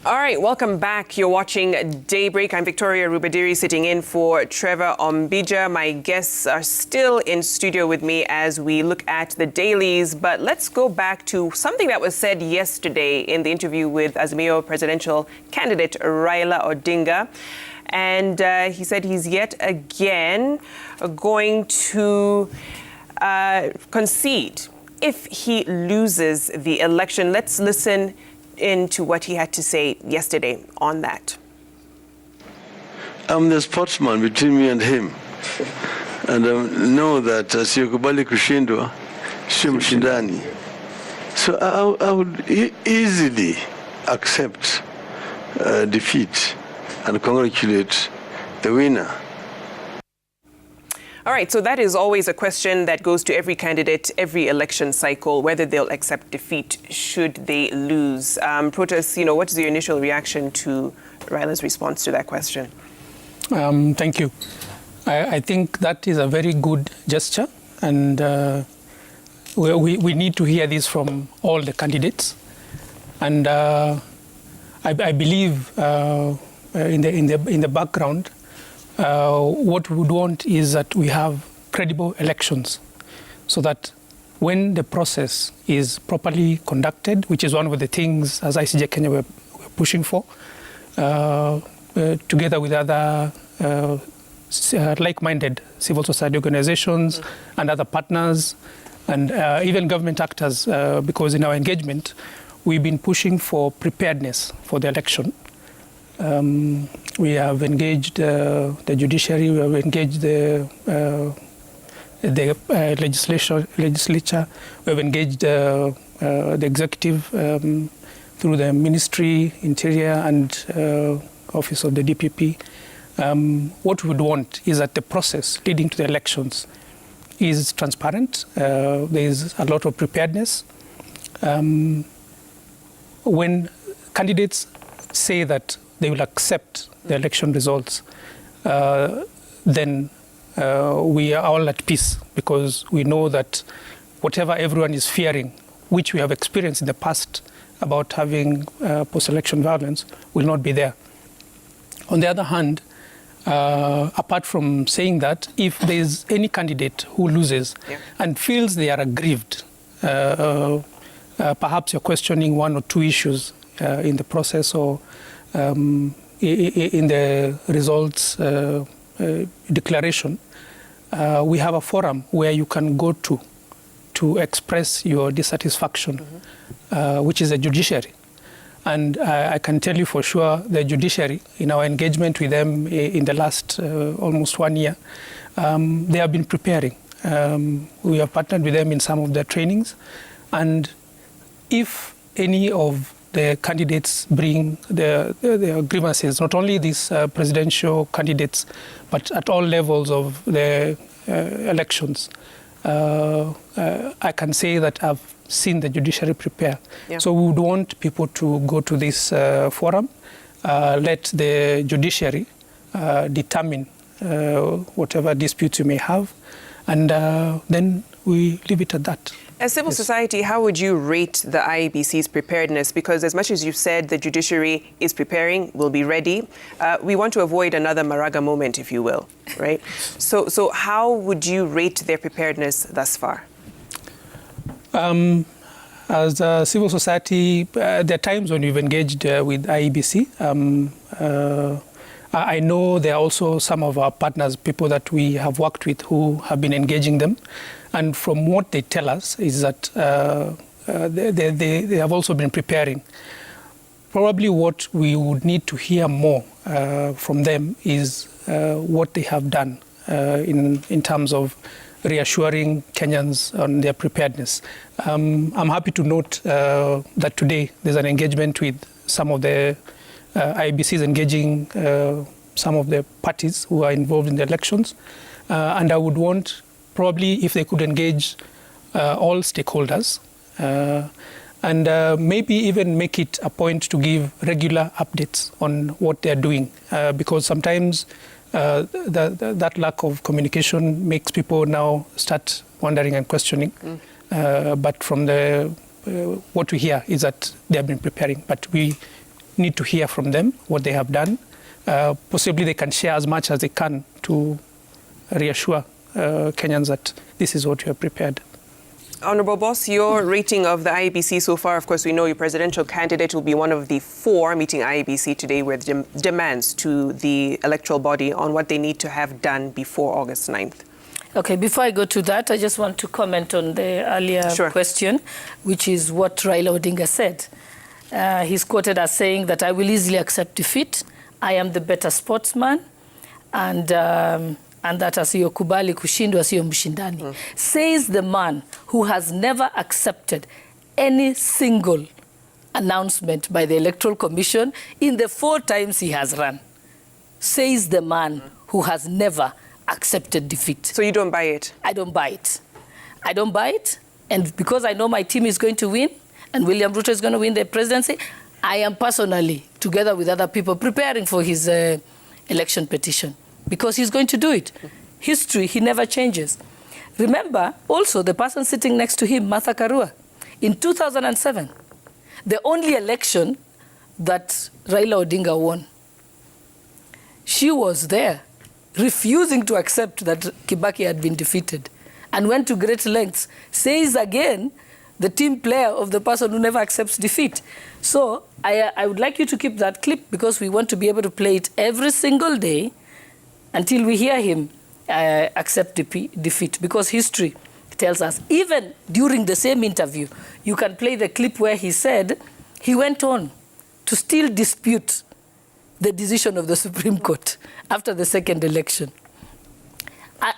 All right, welcome back. You're watching Daybreak. I'm Victoria Rubadiri sitting in for Trevor Ombija. My guests are still in studio with me as we look at the dailies. But let's go back to something that was said yesterday in the interview with Azimio presidential candidate Raila Odinga. And he said he's yet again going to concede if he loses the election. Let's listen into what he had to say yesterday on that. I'm the sportsman between me and him. And I know that asiyokubali kushindwa sio mshindani. So I would easily accept defeat and congratulate the winner. All right, so that is always a question that goes to every candidate, every election cycle, whether they'll accept defeat should they lose. Protas, what is your initial reaction to Raila's response to that question? Thank you. I think that is a very good gesture, and we need to hear this from all the candidates. And I believe in the background, what we would want is that we have credible elections, so that when the process is properly conducted, which is one of the things as ICJ Kenya we're pushing for, together with other like-minded civil society organizations and other partners, and even government actors, because in our engagement, we've been pushing for preparedness for the election. We have engaged the judiciary, we have engaged the legislature, we have engaged the executive through the Ministry, Interior and Office of the DPP. What we would want is that the process leading to the elections is transparent. There is a lot of preparedness. When candidates say that they will accept the election results, then we are all at peace, because we know that whatever everyone is fearing, which we have experienced in the past about having post-election violence, will not be there. On the other hand, apart from saying that, if there is any candidate who loses and feels they are aggrieved, perhaps you're questioning one or two issues in the process or in the results declaration, we have a forum where you can go to express your dissatisfaction, which is the judiciary. And I can tell you for sure, the judiciary, in our engagement with them in the last almost 1 year, they have been preparing. We have partnered with them in some of their trainings. And if any of the candidates bring their grievances, not only these presidential candidates, but at all levels of the elections, I can say that I've seen the judiciary prepare. So we would want people to go to this forum, let the judiciary determine whatever disputes you may have, and then we leave it at that. As civil society, how would you rate the IEBC's preparedness? Because as much as you've said the judiciary is preparing, will be ready, we want to avoid another Maraga moment, if you will, right? So how would you rate their preparedness thus far? As a civil society, there are times when we've engaged with IEBC. I know there are also some of our partners, people that we have worked with, who have been engaging them. And from what they tell us is that they have also been preparing. Probably what we would need to hear more from them is what they have done in terms of reassuring Kenyans on their preparedness. I'm happy to note that today there's an engagement with some of the IEBCs engaging some of the parties who are involved in the elections. And I would want, probably, if they could engage all stakeholders and maybe even make it a point to give regular updates on what they're doing, because sometimes that lack of communication makes people now start wondering and questioning. But from what we hear is that they have been preparing, but we need to hear from them what they have done. Possibly they can share as much as they can to reassure Kenyans that this is what you have prepared. Honorable Boss, your rating of the IEBC so far, of course, we know your presidential candidate will be one of the 4 meeting IEBC today with demands to the electoral body on what they need to have done before August 9th. Okay, before I go to that, I just want to comment on the earlier question, which is what Raila Odinga said. He's quoted as saying that I will easily accept defeat. I am the better sportsman, and that asiyokubali kushindwa sio mshindani. Says the man who has never accepted any single announcement by the Electoral Commission in the 4 times he has run. Says the man who has never accepted defeat. So you don't buy it? I don't buy it. I don't buy it, and because I know my team is going to win, and William Ruto is going to win the presidency, I am personally, together with other people, preparing for his election petition, because he's going to do it. History, he never changes. Remember, also, the person sitting next to him, Martha Karua, in 2007, the only election that Raila Odinga won, she was there, refusing to accept that Kibaki had been defeated, and went to great lengths, says again, the team player of the person who never accepts defeat. So I would like you to keep that clip, because we want to be able to play it every single day until we hear him accept defeat, because history tells us, even during the same interview, you can play the clip where he said he went on to still dispute the decision of the Supreme Court after the second election.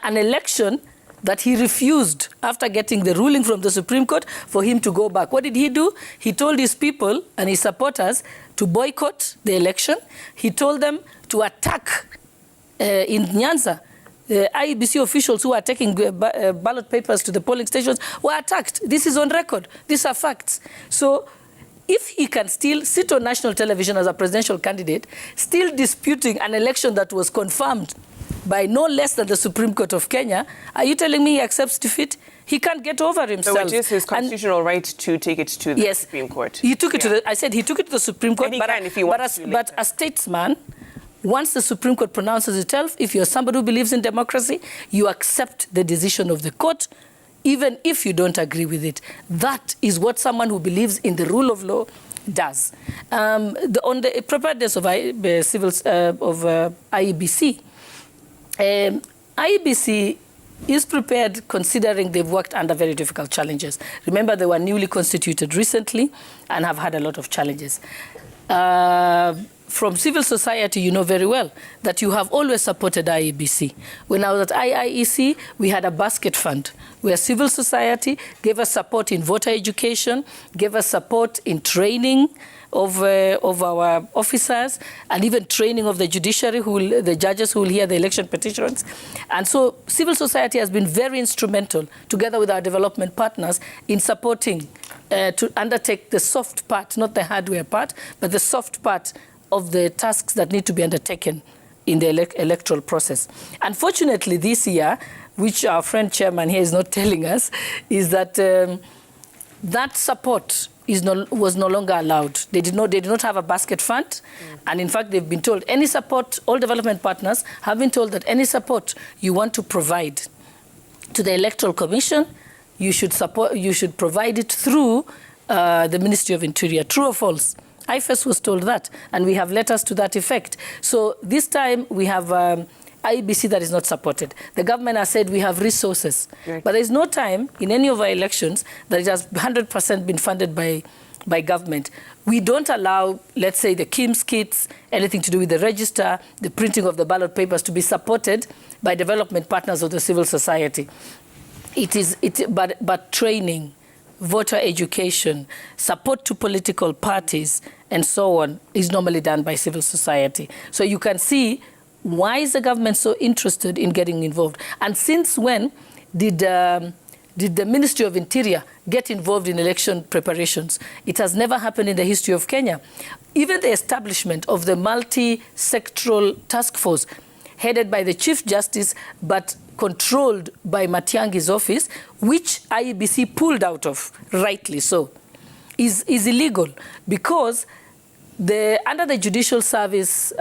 An election that he refused, after getting the ruling from the Supreme Court, for him to go back. What did he do? He told his people and his supporters to boycott the election. He told them to attack in Nyanza. The IEBC officials who are taking ballot papers to the polling stations were attacked. This is on record. These are facts. So if he can still sit on national television as a presidential candidate, still disputing an election that was confirmed by no less than the Supreme Court of Kenya, are you telling me he accepts defeat? He can't get over himself. So it is his constitutional right to take it to the Supreme Court. He took it to the, I said he took it to the Supreme Court, and he can if he wants to. But a statesman, once the Supreme Court pronounces itself, if you're somebody who believes in democracy, you accept the decision of the court, even if you don't agree with it. That is what someone who believes in the rule of law does. On the preparedness of IEBC, IEBC is prepared, considering they've worked under very difficult challenges. Remember, they were newly constituted recently and have had a lot of challenges. From civil society, you know very well that you have always supported IEBC. When I was at IEC, we had a basket fund where civil society gave us support in voter education, gave us support in training of our officers, and even training of the judiciary, the judges who will hear the election petitions. And so civil society has been very instrumental, together with our development partners, in supporting to undertake the soft part, not the hardware part, but the soft part of the tasks that need to be undertaken in the electoral process. Unfortunately, this year, which our friend chairman here is not telling us, is that that support was no longer allowed. They did not have a basket fund, and in fact, they've been told any support, all development partners have been told that any support you want to provide to the Electoral Commission, you should provide it through the Ministry of Interior. True or false? IFES was told that, and we have letters to that effect. So this time we have IEBC that is not supported. The government has said we have resources, but there is no time in any of our elections that it has 100% been funded by government. We don't allow, let's say, the KIMS kits, anything to do with the register, the printing of the ballot papers, to be supported by development partners of the civil society. But training, voter education, support to political parties, and so on, is normally done by civil society. So you can see, why is the government so interested in getting involved? And since when did the Ministry of Interior get involved in election preparations? It has never happened in the history of Kenya. Even the establishment of the multi-sectoral task force, headed by the Chief Justice, but controlled by Matiang'i's office, which IEBC pulled out of, rightly so, is illegal, because under the Judicial Service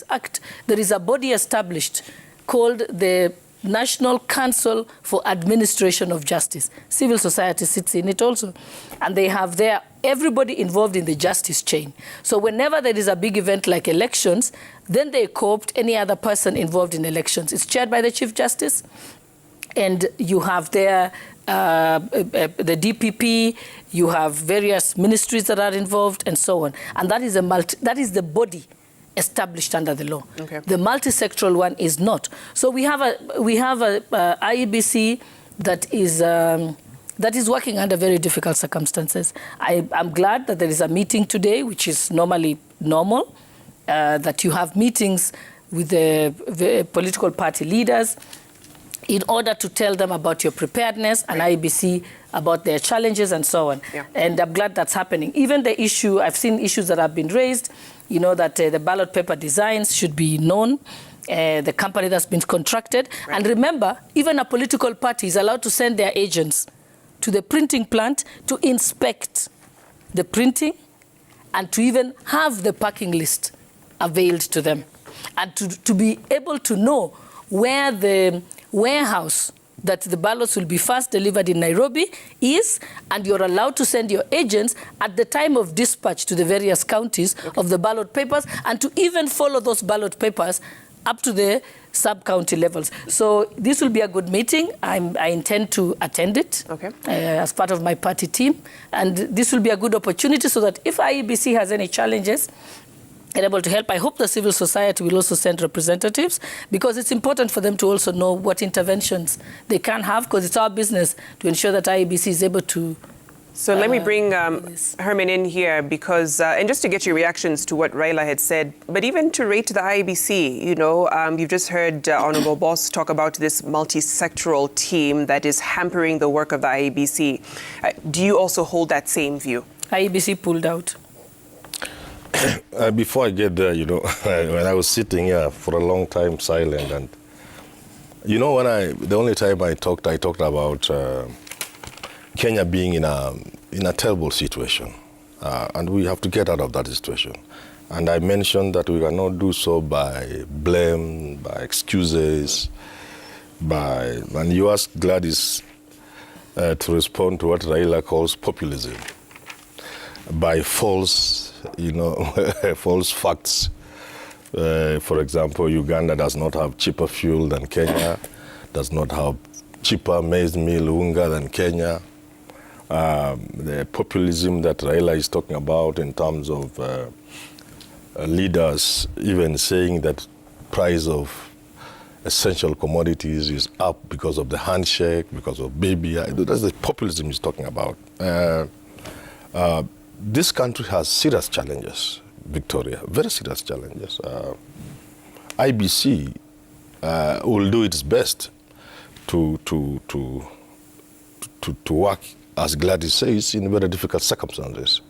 Act, there is a body established called the National Council for Administration of Justice. Civil society sits in it also. And they have there everybody involved in the justice chain. So whenever there is a big event like elections, then they co-opt any other person involved in elections. It's chaired by the Chief Justice. And you have there the DPP, you have various ministries that are involved, and so on. And that is the body established under the law. Okay. The multi-sectoral one is not. So we have a IEBC that is working under very difficult circumstances. I'm glad that there is a meeting today, which is normally normal, that you have meetings with the political party leaders in order to tell them about your preparedness and IEBC about their challenges and so on. Yeah. And I'm glad that's happening. Even the issue, I've seen issues that have been raised, you know, that the ballot paper designs should be known, the company that's been contracted. Right. And remember, even a political party is allowed to send their agents to the printing plant to inspect the printing and to even have the packing list availed to them. And to be able to know where the warehouse that the ballots will be first delivered in Nairobi is, and you're allowed to send your agents at the time of dispatch to the various counties of the ballot papers, and to even follow those ballot papers up to the sub-county levels. So this will be a good meeting. I intend to attend it as part of my party team, and this will be a good opportunity so that if IEBC has any challenges, and able to help. I hope the civil society will also send representatives, because it's important for them to also know what interventions they can have, because it's our business to ensure that IEBC is able to. So let me bring Herman in here, because, and just to get your reactions to what Raila had said, but even to rate the IEBC, you know, you've just heard Honorable Boss talk about this multi-sectoral team that is hampering the work of the IEBC. Do you also hold that same view? IEBC pulled out. Before I get there, you know, when I was sitting here for a long time silent, and you know, the only time I talked about Kenya being in a terrible situation, and we have to get out of that situation. And I mentioned that we cannot do so by blame, by excuses, and you asked Gladys to respond to what Raila calls populism, by false, you know, false facts. For example, Uganda does not have cheaper fuel than Kenya, does not have cheaper maize meal unga than Kenya. The populism that Raila is talking about in terms of leaders even saying that price of essential commodities is up because of the handshake, because of baby. That's the populism he's talking about. This country has serious challenges, Victoria, very serious challenges. IEBC will do its best to work, as Gladys says, in very difficult circumstances.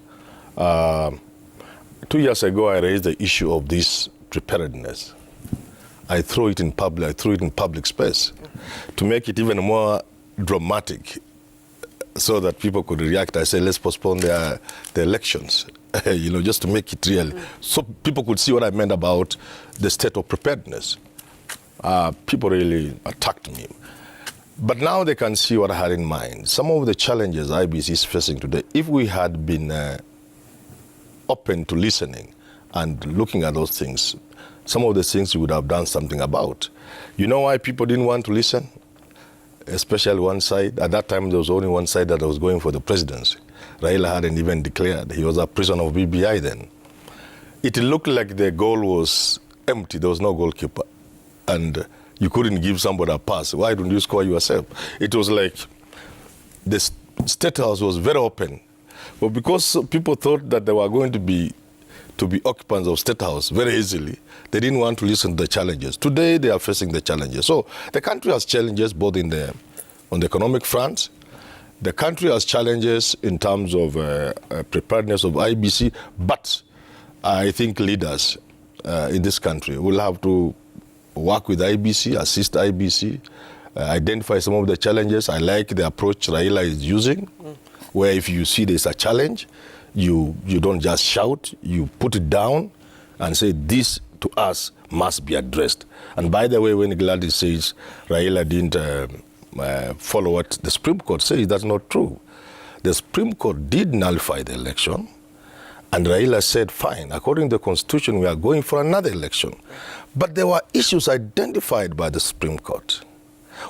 2 years ago, I raised the issue of this preparedness. I threw it in public space to make it even more dramatic, so that people could react. I said, let's postpone the elections, you know, just to make it real, so people could see what I meant about the state of preparedness. People really attacked me. But now they can see what I had in mind. Some of the challenges IEBC is facing today, if we had been open to listening and looking at those things, some of the things we would have done something about. You know why people didn't want to listen? Especially one side. At that time, there was only one side that was going for the presidency. Raila hadn't even declared. He was a prisoner of BBI then. It looked like the goal was empty. There was no goalkeeper. And you couldn't give somebody a pass. Why don't you score yourself? It was like the State House was very open. But because people thought that they were going to be occupants of State House very easily, they didn't want to listen to the challenges. Today, they are facing the challenges. So the country has challenges both on the economic front. The country has challenges in terms of preparedness of IEBC, but I think leaders in this country will have to work with IEBC, assist IEBC, identify some of the challenges. I like the approach Raila is using, where if you see there's a challenge, you don't just shout, you put it down and say this to us must be addressed. And by the way, when Gladys says Raila didn't follow what the Supreme Court says, that's not true. The Supreme Court did nullify the election, and Raila said, fine, according to the Constitution, we are going for another election. But there were issues identified by the Supreme Court.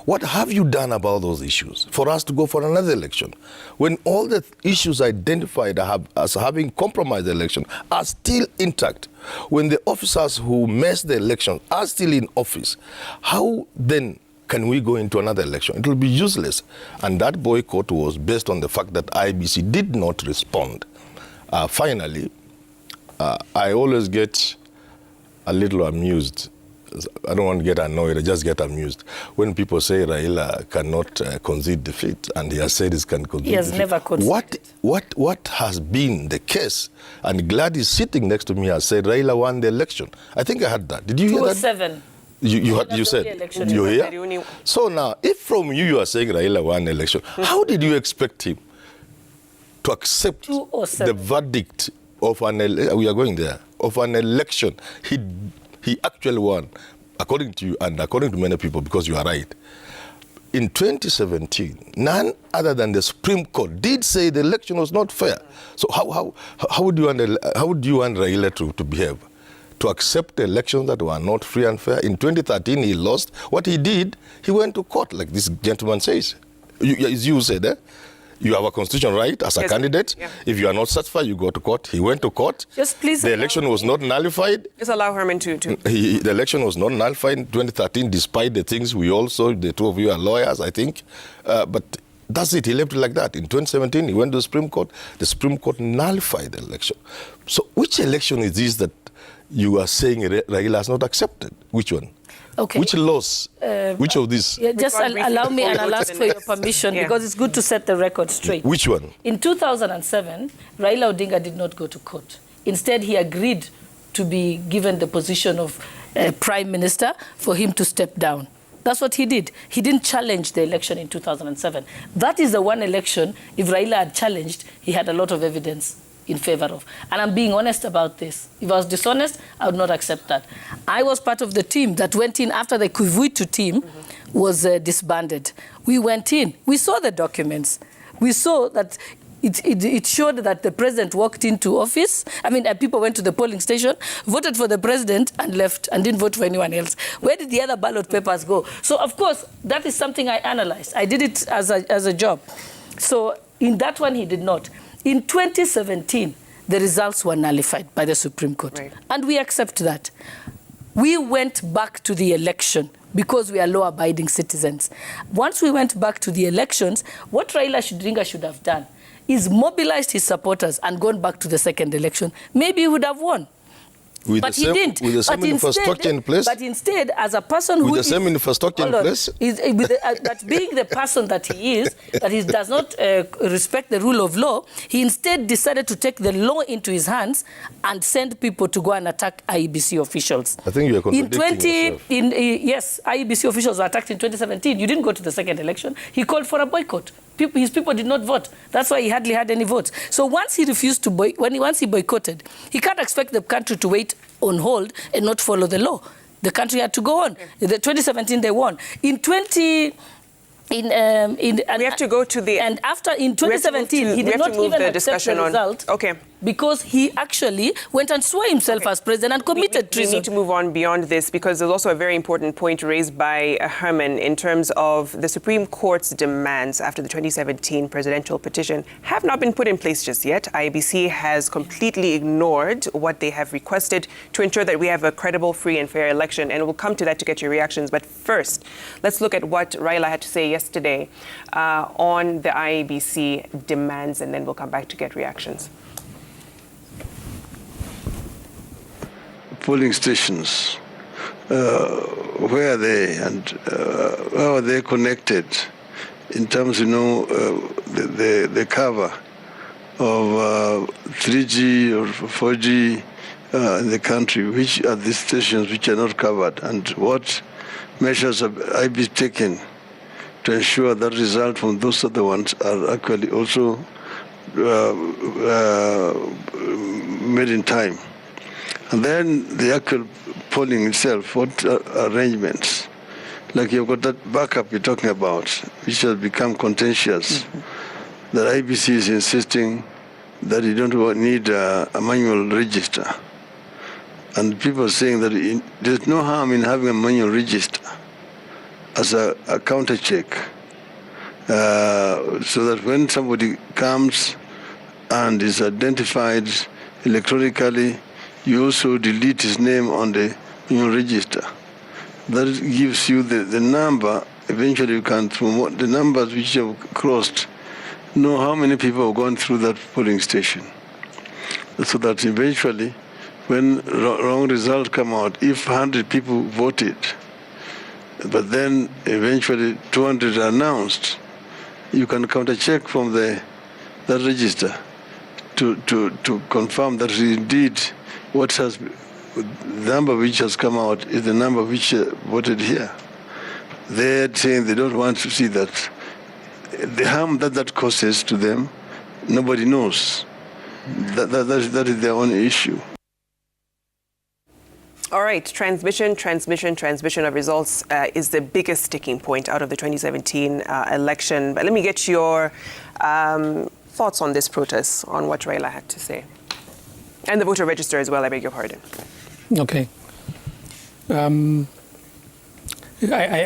What have you done about those issues for us to go for another election? When all the issues identified as having compromised the election are still intact, when the officers who messed the election are still in office, how then can we go into another election? It will be useless. And that boycott was based on the fact that IEBC did not respond. Finally, I always get a little amused. I don't want to get annoyed, I just get amused when people say Raila cannot concede defeat, and he has said he can concede defeat. He has never conceded. What has been the case? And Gladys sitting next to me has said Raila won the election. I think I heard that. Did you hear that? 2007. You said, you hear? So now, if from you are saying Raila won the election, how did you expect him to accept the verdict of an election? He actually won, according to you and according to many people, because you are right. In 2017, none other than the Supreme Court did say the election was not fair. So how would you want Raila to behave? To accept elections that were not free and fair? In 2013, he lost. What he did, he went to court, like this gentleman says. As you said, you have a constitutional right as a candidate. Yeah. If you are not satisfied, you go to court. He went to court. Just please. The election was not nullified. Just allow Herman to. The election was not nullified in 2013, despite the things we all saw. The two of you are lawyers, I think. But that's it. He left it like that. In 2017, he went to the Supreme Court. The Supreme Court nullified the election. So which election is this that you are saying Raila has not accepted? Which one? Okay. Which laws? Which of these? Yeah, just allow me, and I'll ask for your permission, because it's good to set the record straight. Which one? In 2007, Raila Odinga did not go to court. Instead, he agreed to be given the position of Prime Minister for him to step down. That's what he did. He didn't challenge the election in 2007. That is the one election, if Raila had challenged, he had a lot of evidence in favor of. And I'm being honest about this. If I was dishonest, I would not accept that. I was part of the team that went in after the Kivuitu team was disbanded. We went in. We saw the documents. We saw that it showed that the president walked into office. I mean, people went to the polling station, voted for the president and left and didn't vote for anyone else. Where did the other ballot papers go? So, of course, that is something I analyzed. I did it as a job. So, in that one, he did not. In 2017, the results were nullified by the Supreme Court. Right. And we accept that. We went back to the election because we are law-abiding citizens. Once we went back to the elections, what Raila Odinga should have done is mobilized his supporters and gone back to the second election. Maybe he would have won. But he didn't. With the same infrastructure in place? But instead, as a person who with the same infrastructure in place? That being the person that he is, that he does not respect the rule of law, he instead decided to take the law into his hands and send people to go and attack IEBC officials. I think you are contradicting yourself. Yes, IEBC officials were attacked in 2017. You didn't go to the second election. He called for a boycott. His people did not vote. That's why he hardly had any votes. So once he refused to once he boycotted, he can't expect the country to wait on hold and not follow the law. The country had to go on. In 2017 they won. We have to go to the... And after, in 2017, he did not even accept the result. Okay. Because he actually went and swore himself as president and committed treason. We need to move on beyond this, because there's also a very important point raised by Herman in terms of the Supreme Court's demands after the 2017 presidential petition have not been put in place just yet. IEBC has completely ignored what they have requested to ensure that we have a credible, free and fair election. And we'll come to that to get your reactions. But first, let's look at what Raila had to say yesterday on the IEBC demands, and then we'll come back to get reactions. Polling stations, where are they, and how are they connected in terms, the cover of 3G or 4G in the country? Which are the stations which are not covered, and what measures have IEBC taken to ensure that result from those other ones are actually also made in time. And then the actual polling itself, what arrangements? Like you've got that backup you're talking about, which has become contentious. The IEBC is insisting that you don't need a manual register. And people are saying that there's no harm in having a manual register as a counter check, so that when somebody comes and is identified electronically, you also delete his name on the manual register. That gives you the number. Eventually you can, from the numbers which have crossed, know how many people have gone through that polling station. So that eventually, when wrong results come out, if 100 people voted, but then eventually 200 are announced, you can counter-check from that register to confirm that indeed the number which has come out is the number which voted here. They're saying they don't want to see that. The harm that causes to them, nobody knows. That is their own issue. All right, transmission of results is the biggest sticking point out of the 2017 election. But let me get your thoughts on this protest, on what Raila had to say. And the voter register as well, I beg your pardon. Okay. I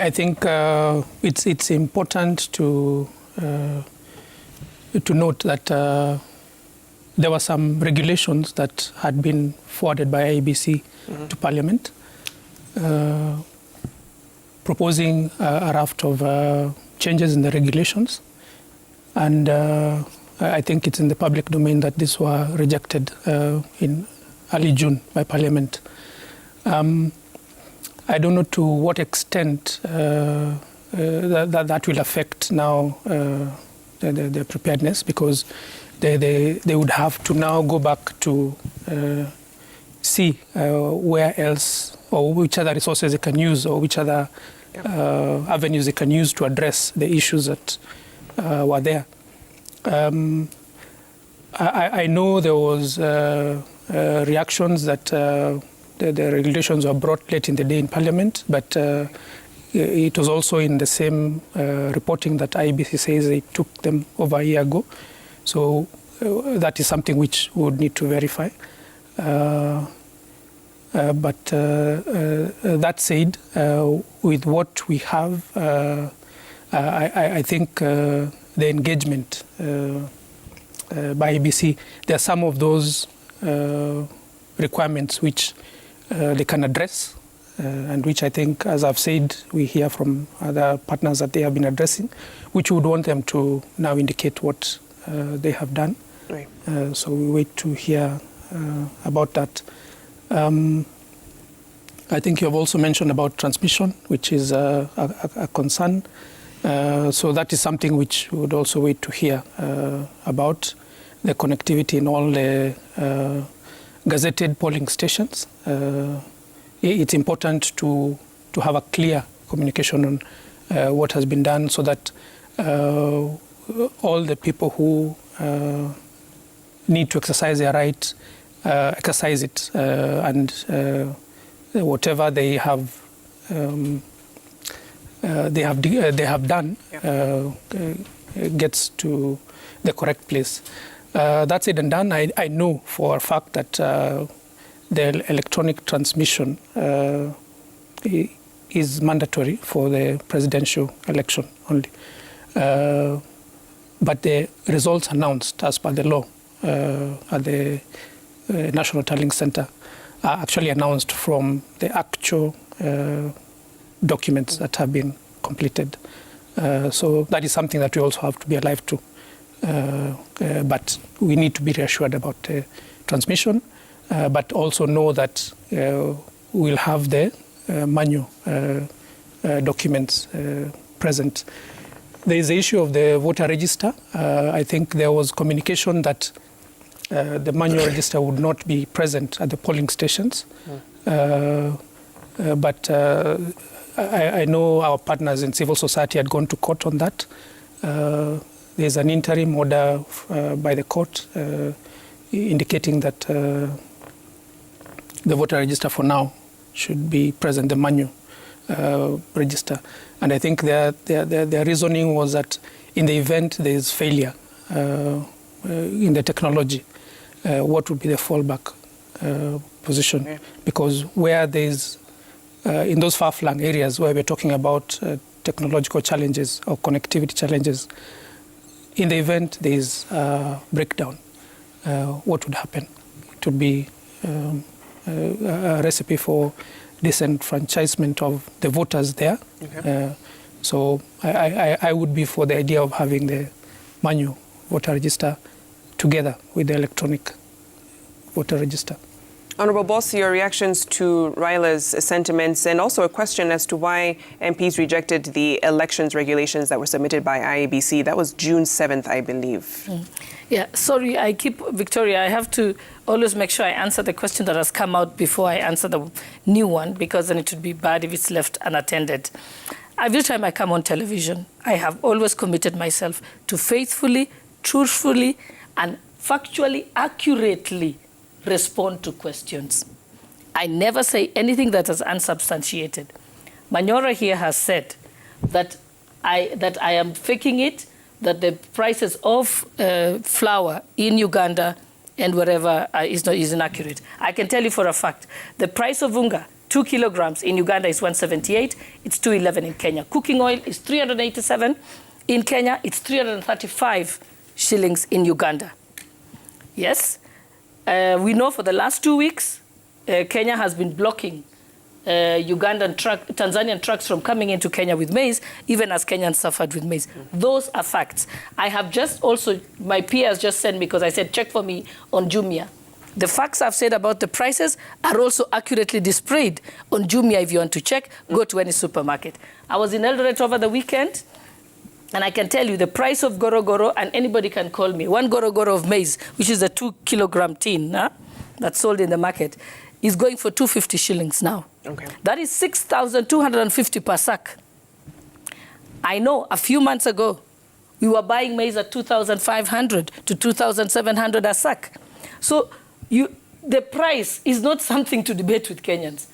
think it's important to note that there were some regulations that had been forwarded by IEBC to Parliament, proposing a raft of changes in the regulations. And I think it's in the public domain that these were rejected in early June by Parliament. I don't know to what extent that will affect now the preparedness, because they would have to now go back to see where else or which other resources they can use, or which other avenues they can use to address the issues that were there. I know there was reactions that the regulations were brought late in the day in Parliament, but it was also in the same reporting that IEBC says it took them over a year ago. So that is something which we would need to verify. But that said, with what we have, I think the engagement by IEBC, there are some of those requirements which they can address, and which I think, as I've said, we hear from other partners that they have been addressing, which we would want them to now indicate what they have done. Right. So we wait to hear about that. I think you have also mentioned about transmission, which is a concern. So that is something which we would also wait to hear about, the connectivity in all the gazetted polling stations. It's important to have a clear communication on what has been done, so that all the people who need to exercise their right exercise it, and whatever they have done gets to the correct place. That's it and done. I know for a fact that the electronic transmission is mandatory for the presidential election only. But the results announced as per the law at the National Tallying Center are actually announced from the actual documents that have been completed. So that is something that we also have to be alive to. But we need to be reassured about the transmission, but also know that we'll have the manual documents present. There is the issue of the voter register. I think there was communication that the manual register would not be present at the polling stations. But I know our partners in civil society had gone to court on that. there's an interim order by the court indicating that the voter register for now should be present, the manual register. And I think their reasoning was that in the event there is failure in the technology, what would be the fallback position? Yeah. Because where there's, in those far-flung areas where we're talking about technological challenges or connectivity challenges, in the event there is breakdown, what would happen? It would be a recipe for disenfranchisement of the voters there. Okay. So I would be for the idea of having the manual voter register together with the electronic voter register. Honourable Boss, your reactions to Raila's sentiments, and also a question as to why MPs rejected the elections regulations that were submitted by IABC. That was June 7th, I believe. Yeah, sorry, Victoria, I have to always make sure I answer the question that has come out before I answer the new one, because then it would be bad if it's left unattended. Every time I come on television, I have always committed myself to faithfully, truthfully, and factually, accurately respond to questions. I never say anything that is unsubstantiated. Manyora here has said that I am faking it, that the prices of flour in Uganda and wherever is inaccurate. I can tell you for a fact, the price of unga, 2 kilograms in Uganda is 178, it's 211 in Kenya. Cooking oil is 387 in Kenya, it's 335 shillings in Uganda. Yes, we know for the last 2 weeks, Kenya has been blocking Tanzanian trucks from coming into Kenya with maize, even as Kenyans suffered with maize. Those are facts. I have just also, my peers just sent me, because I said, check for me on Jumia. The facts I've said about the prices are also accurately displayed on Jumia. If you want to check, go to any supermarket. I was in Eldoret over the weekend, and I can tell you the price of goro, and anybody can call me, 1 goro of maize, which is a 2-kilogram tin that's sold in the market, is going for 250 shillings now. Okay. That is 6,250 per sack. I know a few months ago, we were buying maize at 2,500 to 2,700 a sack. So the price is not something to debate with Kenyans.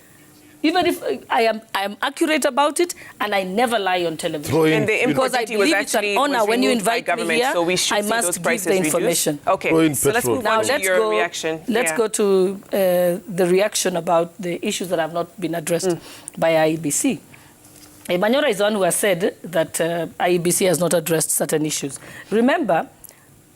Even if I am accurate about it, and I never lie on television. And the because I believe it's an honor when you invite me here, so I must give the information. Okay, so let's move on to your reaction. Let's go to the reaction about the issues that have not been addressed by IEBC. Manyora is the one who has said that IEBC has not addressed certain issues. Remember,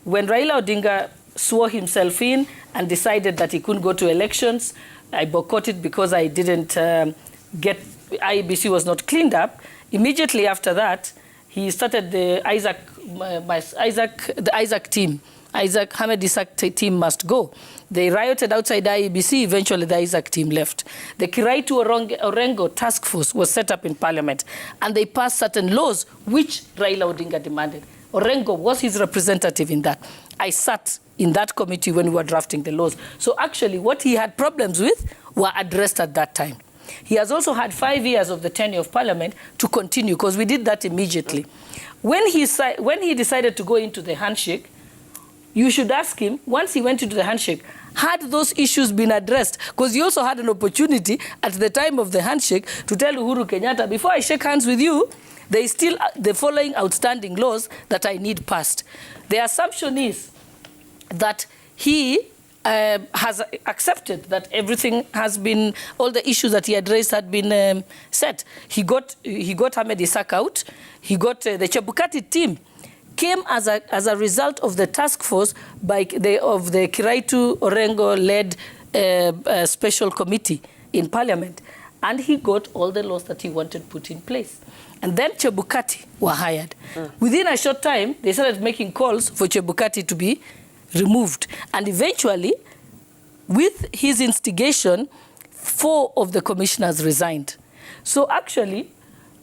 when Raila Odinga swore himself in and decided that he couldn't go to elections, I boycotted because I didn't IEBC was not cleaned up. Immediately after that, he started the Isaac team. Hamed Isaac team must go. They rioted outside IEBC. Eventually, the Isaac team left. The Kiraitu Orengo task force was set up in parliament, and they passed certain laws which Raila Odinga demanded. Orengo was his representative in that. I sat in that committee when we were drafting the laws. So actually, what he had problems with were addressed at that time. He has also had 5 years of the tenure of parliament to continue, because we did that immediately. When he decided to go into the handshake, you should ask him, once he went into the handshake, had those issues been addressed? Because he also had an opportunity at the time of the handshake to tell Uhuru Kenyatta, before I shake hands with you, there is still the following outstanding laws that I need passed. The assumption is that he has accepted that everything has been, all the issues that he addressed had been set. He got Hamed Isaac out. He got the Chebukati team came as a result of the task force of the Kiraitu Orengo-led special committee in parliament. And he got all the laws that he wanted put in place. And then Chebukati were hired. Within a short time, they started making calls for Chebukati to be removed. And eventually, with his instigation, 4 of the commissioners resigned. So actually,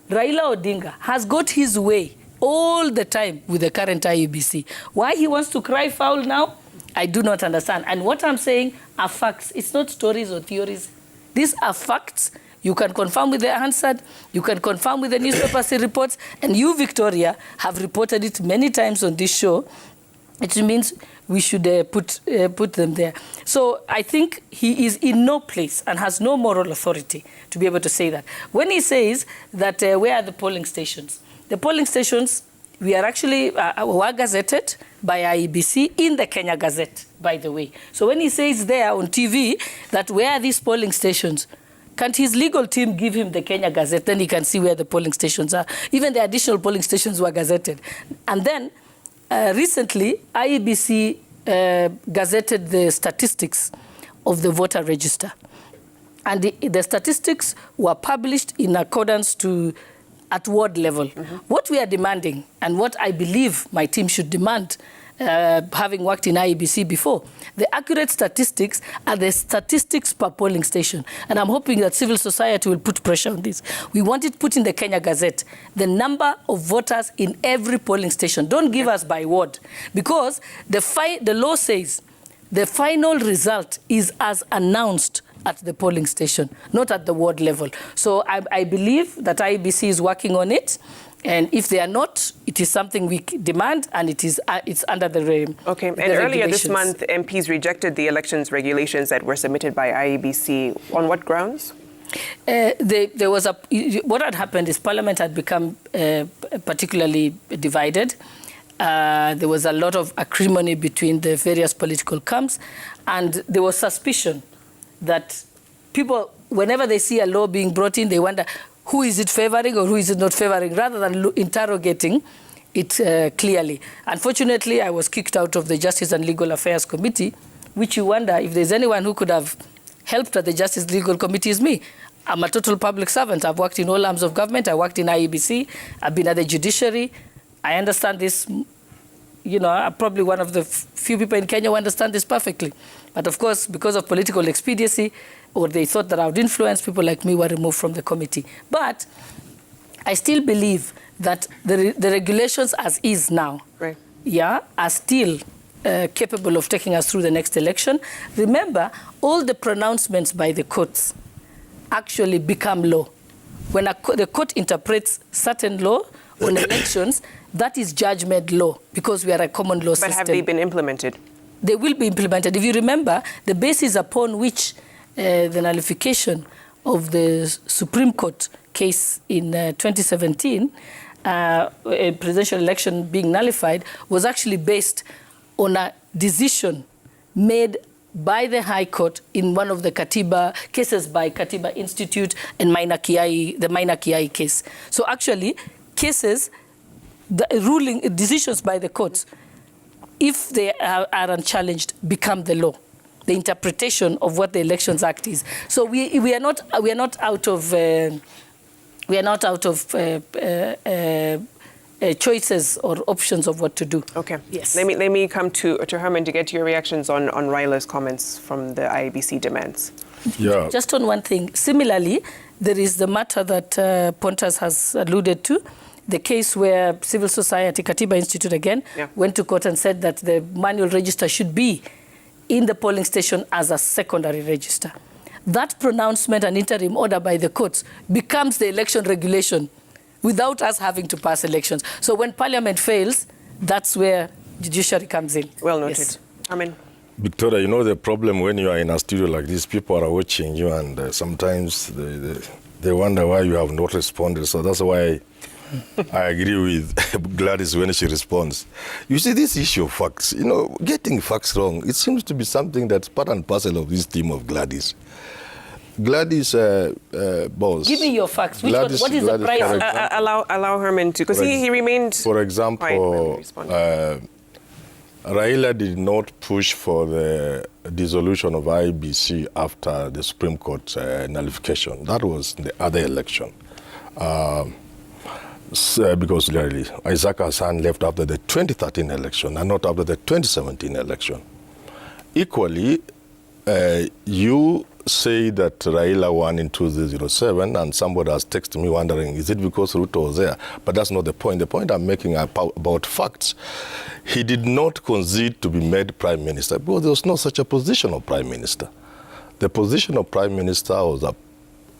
Raila Odinga has got his way all the time with the current IEBC. Why he wants to cry foul now, I do not understand. And what I'm saying are facts. It's not stories or theories. These are facts You can confirm with the Hansard, you can confirm with the newspapers reports, and you, Victoria, have reported it many times on this show. It means we should put them there. So I think he is in no place and has no moral authority to be able to say that. When he says that where are the polling stations? The polling stations, we are actually were gazetted by IEBC in the Kenya Gazette, by the way. So when he says there on TV that where are these polling stations, can't his legal team give him the Kenya Gazette? Then he can see where the polling stations are. Even the additional polling stations were gazetted. And then recently, IEBC gazetted the statistics of the voter register. And the statistics were published in accordance to at ward level. What we are demanding, and what I believe my team should demand, having worked in IEBC before, the accurate statistics are the statistics per polling station. And I'm hoping that civil society will put pressure on this. We want it put in the Kenya Gazette, the number of voters in every polling station. Don't give us by ward, because the law says the final result is as announced at the polling station, not at the ward level. So I believe that IEBC is working on it. And if they are not, it is something we demand, and it's under the Okay. And the earlier this month, MPs rejected the elections regulations that were submitted by IEBC. On what grounds? There was what had happened is Parliament had become particularly divided. There was a lot of acrimony between the various political camps, and there was suspicion that people, whenever they see a law being brought in, they wonder who is it favoring or who is it not favoring, rather than interrogating it clearly. Unfortunately, I was kicked out of the Justice and Legal Affairs Committee, which you wonder if there's anyone who could have helped at the Justice and Legal Committee is me. I'm a total public servant. I've worked in all arms of government. I worked in IEBC. I've been at the judiciary. I understand this. You know, I'm probably one of the few people in Kenya who understand this perfectly. But of course, because of political expediency, or they thought that I would influence, people like me were removed from the committee. But I still believe that the regulations as is now, right, are still capable of taking us through the next election. Remember, all the pronouncements by the courts actually become law. When the court interprets certain law on elections, that is judgment law, because we are a common law system. But have they been implemented? They will be implemented. If you remember, the basis upon which the nullification of the Supreme Court case in 2017, a presidential election being nullified, was actually based on a decision made by the High Court in one of the Katiba cases by Katiba Institute and the Minor Kiai case. So actually, cases, the ruling decisions by the courts, if they are unchallenged, become the law, the interpretation of what the Elections Act is. So we are not out of choices or options of what to do. Okay. Yes. Let me come to Herman to get your reactions on Raila's comments from the IEBC demands. Yeah. Just on one thing. Similarly, there is the matter that Pontas has alluded to, the case where civil society, Katiba Institute again, went to court and said that the manual register should be in the polling station as a secondary register. That pronouncement and interim order by the courts becomes the election regulation without us having to pass elections. So when Parliament fails, that's where judiciary comes in. Well noted. Yes. Amen. Victoria, you know the problem when you are in a studio like this, people are watching you, and sometimes they wonder why you have not responded. So that's why I agree with Gladys when she responds. You see, this issue of facts, you know, getting facts wrong, it seems to be something that's part and parcel of this team of Gladys. Gladys, boss. Give me your facts. What is the price? Allow Herman to, because he remained. For example, Raila did not push for the dissolution of IEBC after the Supreme Court nullification. That was the other election. Because Isaac Hassan left after the 2013 election and not after the 2017 election. Equally, you say that Raila won in 2007, and somebody has texted me wondering, is it because Ruto was there? But that's not the point. The point I'm making about facts. He did not concede to be made prime minister because there was no such a position of prime minister. The position of prime minister was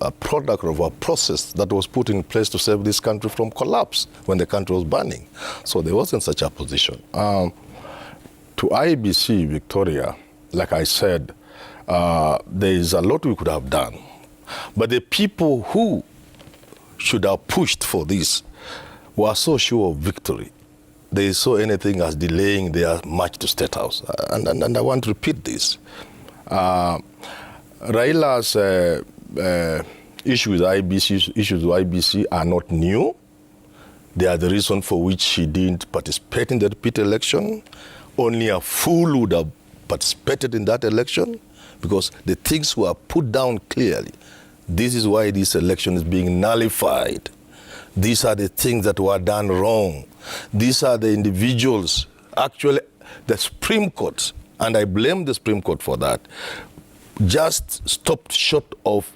a product of a process that was put in place to save this country from collapse when the country was burning. So there wasn't such a position. To IEBC, Victoria, like I said, there is a lot we could have done. But the people who should have pushed for this were so sure of victory. They saw anything as delaying their march to State House. And I want to repeat this. Raila's issues with IEBC are not new. They are the reason for which he didn't participate in the repeat election. Only a fool would have participated in that election because the things were put down clearly. This is why this election is being nullified. These are the things that were done wrong. These are the individuals, actually the Supreme Court, and I blame the Supreme Court for that, just stopped short of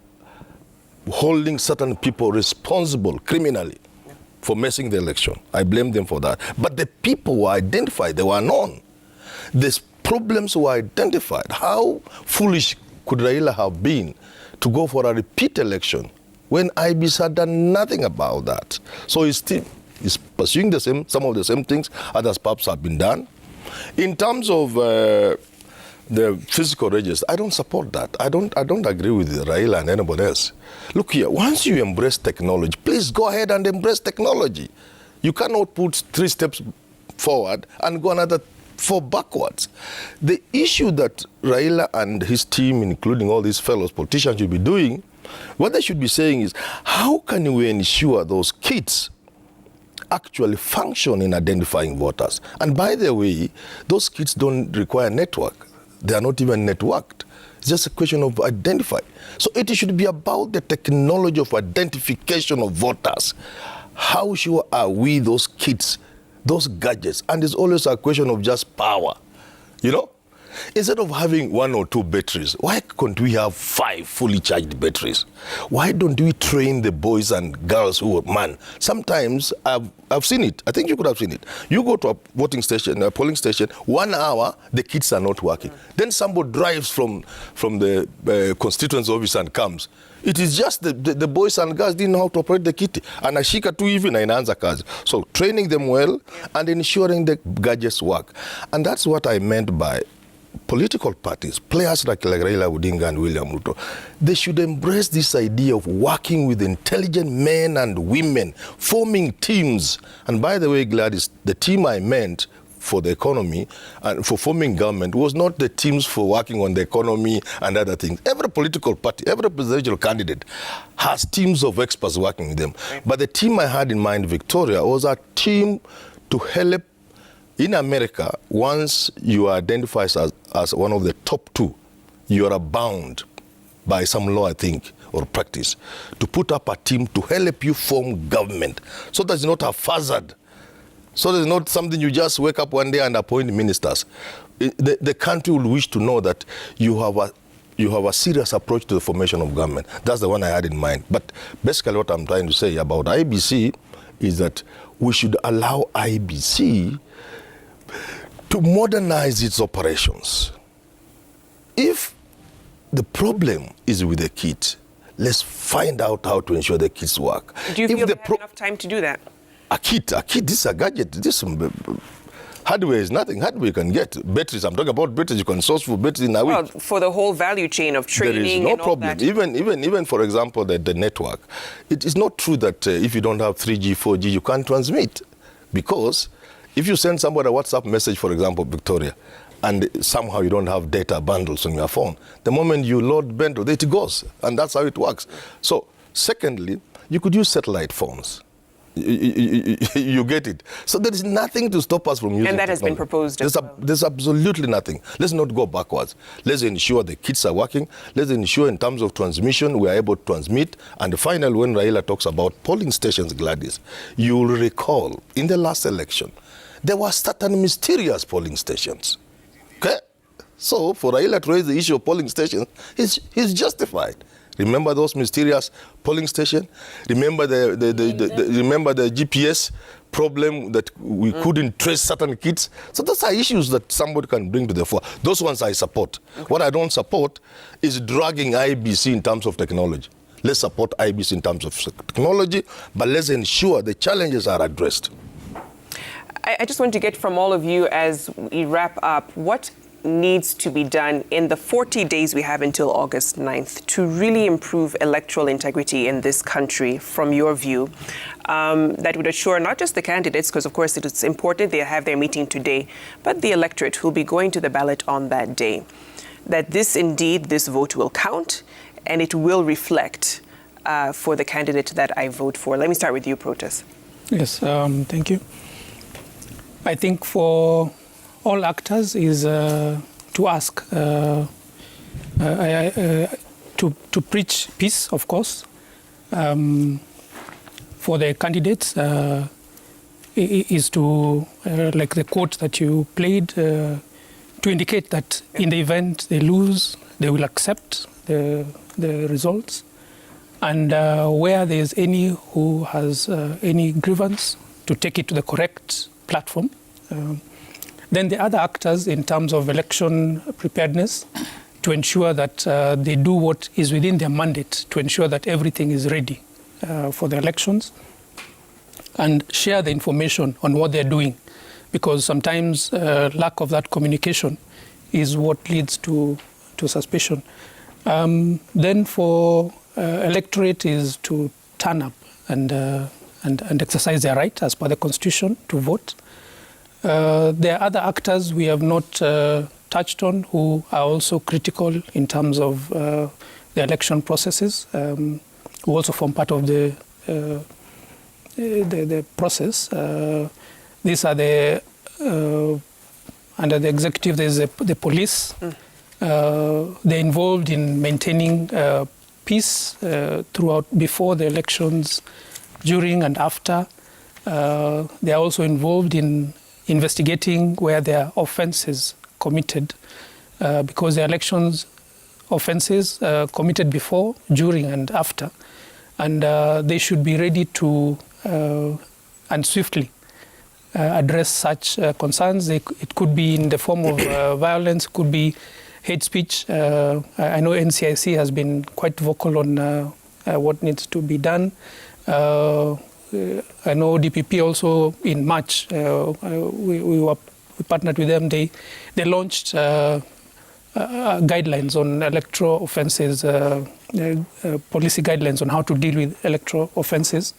holding certain people responsible criminally for messing the election. I blame them for that. But the people were identified, they were known. The problems were identified. How foolish could Raila have been to go for a repeat election when IEBC had done nothing about that? So he's pursuing some of the same things others perhaps have been done. In terms of the physical register, I don't support that. I don't agree with Raila and anybody else. Look here, once you embrace technology, please go ahead and embrace technology. You cannot put 3 steps forward and go another 4 backwards. The issue that Raila and his team, including all these fellows politicians, should be doing, what they should be saying is, how can we ensure those kits actually function in identifying voters? And by the way, those kits don't require network. They are not even networked. It's just a question of identifying. So it should be about the technology of identification of voters. How sure are we those kits, those gadgets? And it's always a question of just power, you know? Instead of having 1 or 2 batteries, why can't we have 5 fully charged batteries? Why don't we train the boys and girls who, man, sometimes I've seen it. I think you could have seen it. You go to a voting station, a polling station, 1 hour, the kits are not working. Then somebody drives from the constituency office and comes. It is just the boys and girls didn't know how to operate the kit. And ashika tu hivi na inaanza kazi. So training them well and ensuring the gadgets work. And that's what I meant by political parties, players like Raila Odinga and William Ruto. They should embrace this idea of working with intelligent men and women, forming teams. And by the way, Gladys, the team I meant for the economy and for forming government was not the teams for working on the economy and other things. Every political party, every presidential candidate has teams of experts working with them. But the team I had in mind, Victoria, was a team to help. In America, once you are identified as one of the top 2, you are bound by some law, I think, or practice, to put up a team to help you form government. So that's not a hazard. So there's not something you just wake up one day and appoint ministers. The country will wish to know that you have a serious approach to the formation of government. That's the one I had in mind. But basically what I'm trying to say about IEBC is that we should allow IEBC to modernize its operations. If the problem is with the kit, let's find out how to ensure the kits work. Do you feel they have enough time to do that? A kit, this is a gadget. This hardware is nothing. Hardware you can get. Batteries, I'm talking about batteries. You can source for batteries in a week. Well, for the whole value chain of training there is no and all problem. that. Even for example, the network. It is not true that if you don't have 3G, 4G, you can't transmit. Because if you send somebody a WhatsApp message, for example, Victoria, and somehow you don't have data bundles on your phone, the moment you load bundle, it goes. And that's how it works. So, secondly, you could use satellite phones. You get it. So there is nothing to stop us from using And that has been technology. proposed as well. There's absolutely nothing. Let's not go backwards. Let's ensure the kits are working. Let's ensure in terms of transmission, we are able to transmit. And finally, when Raila talks about polling stations, Gladys, you will recall in the last election, there were certain mysterious polling stations. Okay? So for Raila to raise the issue of polling stations, he's justified. Remember those mysterious polling stations? Remember the GPS problem that we couldn't trace certain kits? So those are issues that somebody can bring to the fore. Those ones I support. Okay. What I don't support is dragging IEBC in terms of technology. Let's support IEBC in terms of technology, but let's ensure the challenges are addressed. I just want to get from all of you as we wrap up, what needs to be done in the 40 days we have until August 9th to really improve electoral integrity in this country, from your view, that would assure not just the candidates, because of course it's important they have their meeting today, but the electorate who will be going to the ballot on that day, that this vote will count and it will reflect for the candidate that I vote for. Let me start with you, Protas. Yes, thank you. I think for all actors is to ask, to preach peace, of course. For the candidates is to, like the quote that you played, to indicate that in the event they lose, they will accept the results. And where there is any who has any grievance, to take it to the correct platform. Then the other actors in terms of election preparedness, to ensure that they do what is within their mandate, to ensure that everything is ready for the elections, and share the information on what they're doing, because sometimes lack of that communication is what leads to suspicion. Then for electorate is to turn up and exercise their right as per the Constitution to vote. There are other actors we have not touched on who are also critical in terms of the election processes, who also form part of the process. These are under the executive, there's the police. They're involved in maintaining peace throughout, before the elections, during and after. They are also involved in investigating where there are offenses committed, because the elections offenses committed before, during and after, and they should be ready to and swiftly address such concerns. It could be in the form of violence, could be hate speech. I know NCIC has been quite vocal on what needs to be done. I know DPP also in March, we partnered with them. They launched guidelines on electoral offences, policy guidelines on how to deal with electoral offences.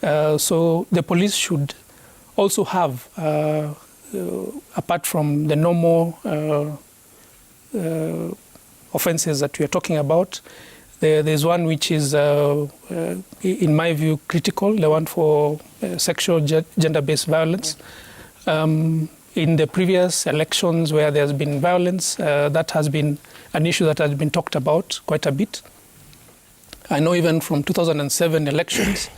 So the police should also have, apart from the normal offences that we are talking about, there's one which is, in my view, critical, the one for sexual gender-based violence. In the previous elections where there's been violence, that has been an issue that has been talked about quite a bit. I know even from 2007 elections,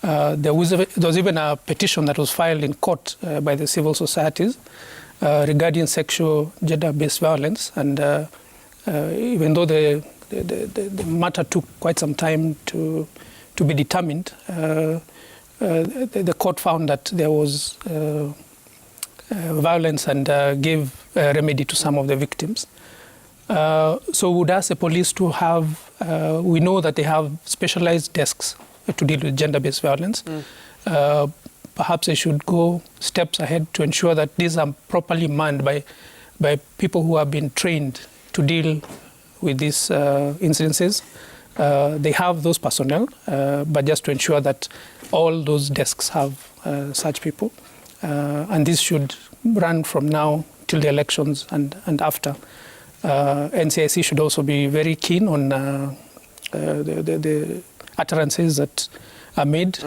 there was even a petition that was filed in court by the civil societies regarding sexual gender-based violence. And even though the matter took quite some time to be determined, the court found that there was violence and gave remedy to some of the victims. So would ask the police to have, we know that they have specialized desks to deal with gender-based violence. Perhaps they should go steps ahead to ensure that these are properly manned by people who have been trained to deal with these incidences. They have those personnel, but just to ensure that all those desks have such people. And this should run from now till the elections and after. NCIC should also be very keen on the utterances that are made.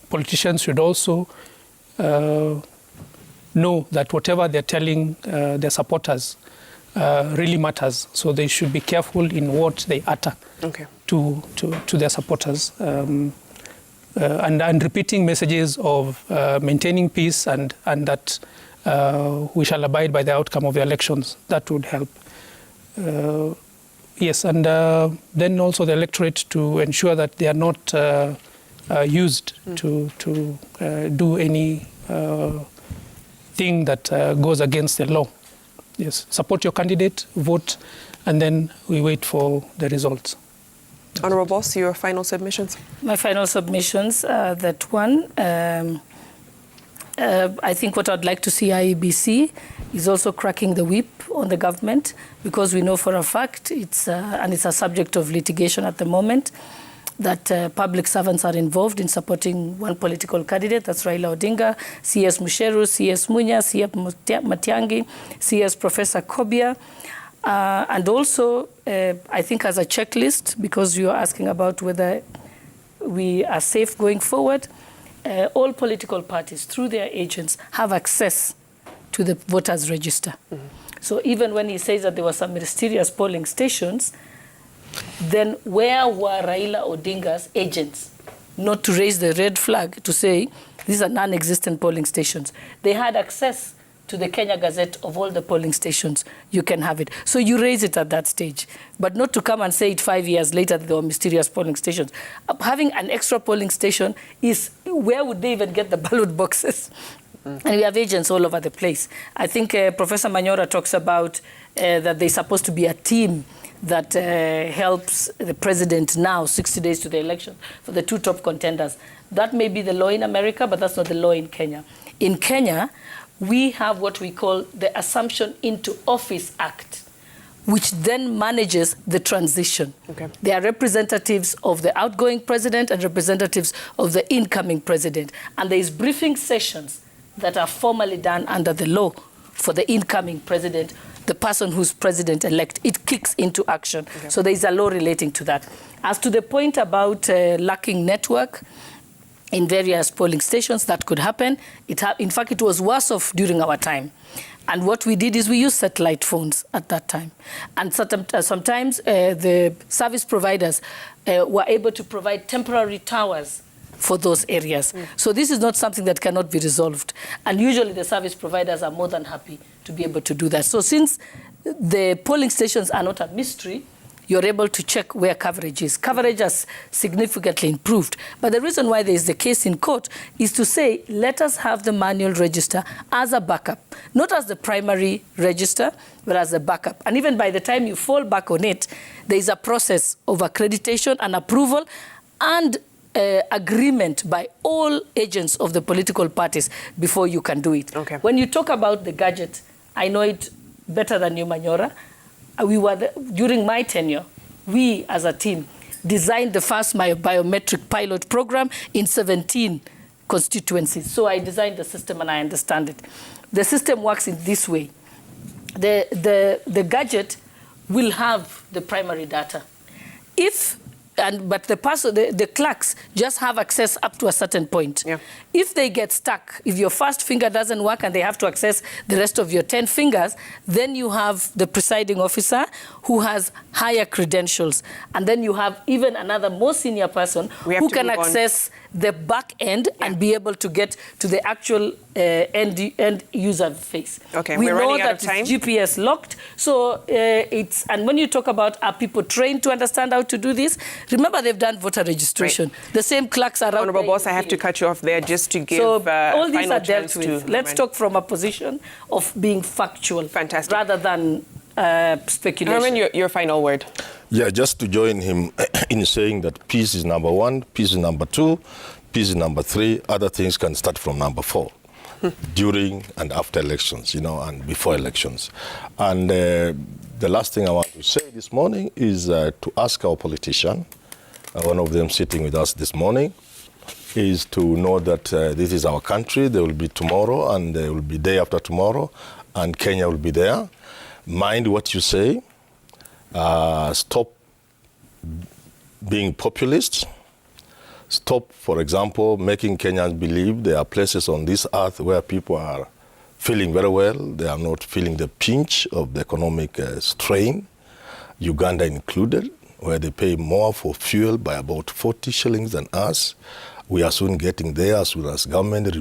Politicians should also know that whatever they're telling their supporters really matters. So they should be careful in what they utter to their supporters. And repeating messages of maintaining peace and that we shall abide by the outcome of the elections. That would help. Yes, and then also the electorate to ensure that they are not used to do any thing that goes against the law. Yes, support your candidate, vote, and then we wait for the results. Honourable Boss, your final submissions? My final submissions, that one, I think what I'd like to see IEBC is also cracking the whip on the government, because we know for a fact, and it's a subject of litigation at the moment, that public servants are involved in supporting one political candidate, that's Raila Odinga, CS Musheru, CS Munya, CS Matiangi, CS Professor Kobia. And also, I think as a checklist, because you are asking about whether we are safe going forward, all political parties, through their agents, have access to the voters' register. Mm-hmm. So even when he says that there were some mysterious polling stations, then where were Raila Odinga's agents? Not to raise the red flag to say these are non-existent polling stations. They had access to the Kenya Gazette of all the polling stations. You can have it. So you raise it at that stage, but not to come and say it 5 years later that there were mysterious polling stations. Having an extra polling station is, where would they even get the ballot boxes? And we have agents all over the place. I think Professor Manyora talks about that there's supposed to be a team that helps the president now, 60 days to the election, for the two top contenders. That may be the law in America, but that's not the law in Kenya. In Kenya, we have what we call the Assumption into Office Act, which then manages the transition. Okay. They are representatives of the outgoing president and representatives of the incoming president. And there is briefing sessions that are formally done under the law for the incoming president, the person who's president-elect. It kicks into action. Okay. So there is a law relating to that. As to the point about lacking network in various polling stations, that could happen. In fact, it was worse off during our time. And what we did is we used satellite phones at that time. And sometimes the service providers were able to provide temporary towers for those areas. So this is not something that cannot be resolved. And usually the service providers are more than happy to be able to do that. So since the polling stations are not a mystery, you're able to check where coverage is. Coverage has significantly improved. But the reason why there is the case in court is to say, let us have the manual register as a backup, not as the primary register, but as a backup. And even by the time you fall back on it, there is a process of accreditation and approval and agreement by all agents of the political parties before you can do it. Okay. When you talk about the gadget, I know it better than you, Manyora. During my tenure, we as a team designed the first biometric pilot program in 17 constituencies. So I designed the system and I understand it. The system works in this way. The gadget will have the primary data. But the clerks just have access up to a certain point. Yeah. If they get stuck, if your first finger doesn't work and they have to access the rest of your 10 fingers, then you have the presiding officer who has higher credentials. And then you have even another more senior person who can access the back end and be able to get to the actual end user face. Okay, we know that it's GPS locked. So and when you talk about are people trained to understand how to do this, remember they've done voter registration. Right. The same clerks are out. Honourable Boss, I have to cut you off there just to give all these are dealt with. Let's talk from a position of being factual. Fantastic. Rather than speculation. Herman, your final word. Yeah, just to join him in saying that peace is number one, peace is number two, peace is number three. Other things can start from number four. During and after elections, and before elections. And the last thing I want to say this morning is to ask our politician, one of them sitting with us this morning, is to know that this is our country. There will be tomorrow and there will be day after tomorrow, and Kenya will be there. Mind what you say. Stop being populist. Stop, for example, making Kenyans believe there are places on this earth where people are feeling very well. They are not feeling the pinch of the economic strain, Uganda included, where they pay more for fuel by about 40 shillings than us. We are soon getting there as soon as government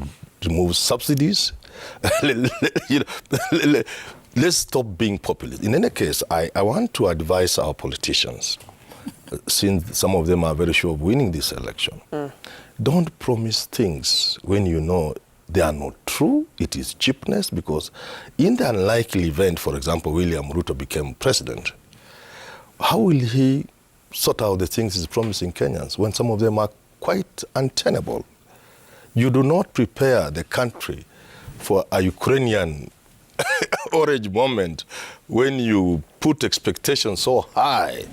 removes subsidies. Let's stop being populist. In any case, I want to advise our politicians, since some of them are very sure of winning this election. Don't promise things when you know they are not true. It is cheapness, because in the unlikely event, for example, William Ruto became president, how will he sort out the things he's promising Kenyans when some of them are quite untenable. You do not prepare the country for a Ukrainian orange moment when you put expectations so high,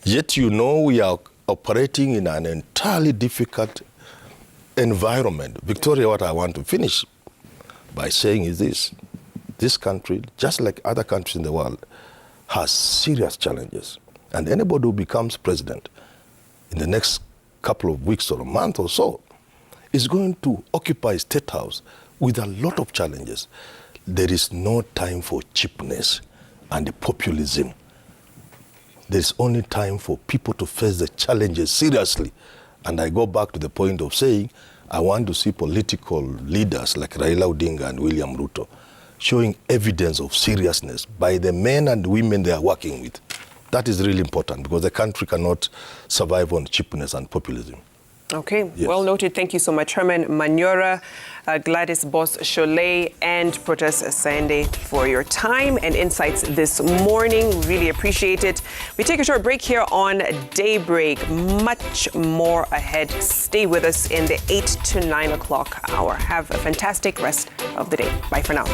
yet you know we are operating in an entirely difficult environment. Victoria, what I want to finish by saying is this country, just like other countries in the world, has serious challenges. And anybody who becomes president in the next couple of weeks or a month or so is going to occupy State House with a lot of challenges. There is no time for cheapness and populism. There's only time for people to face the challenges seriously. And I go back to the point of saying, I want to see political leaders like Raila Odinga and William Ruto showing evidence of seriousness by the men and women they are working with. That is really important because the country cannot survive on cheapness and populism. Okay, yes. Well noted. Thank you so much, Herman Manyora, Gladys Boss-Cholet, and Protas Sande for your time and insights this morning. Really appreciate it. We take a short break here on Daybreak. Much more ahead. Stay with us in the 8 to 9 o'clock hour. Have a fantastic rest of the day. Bye for now.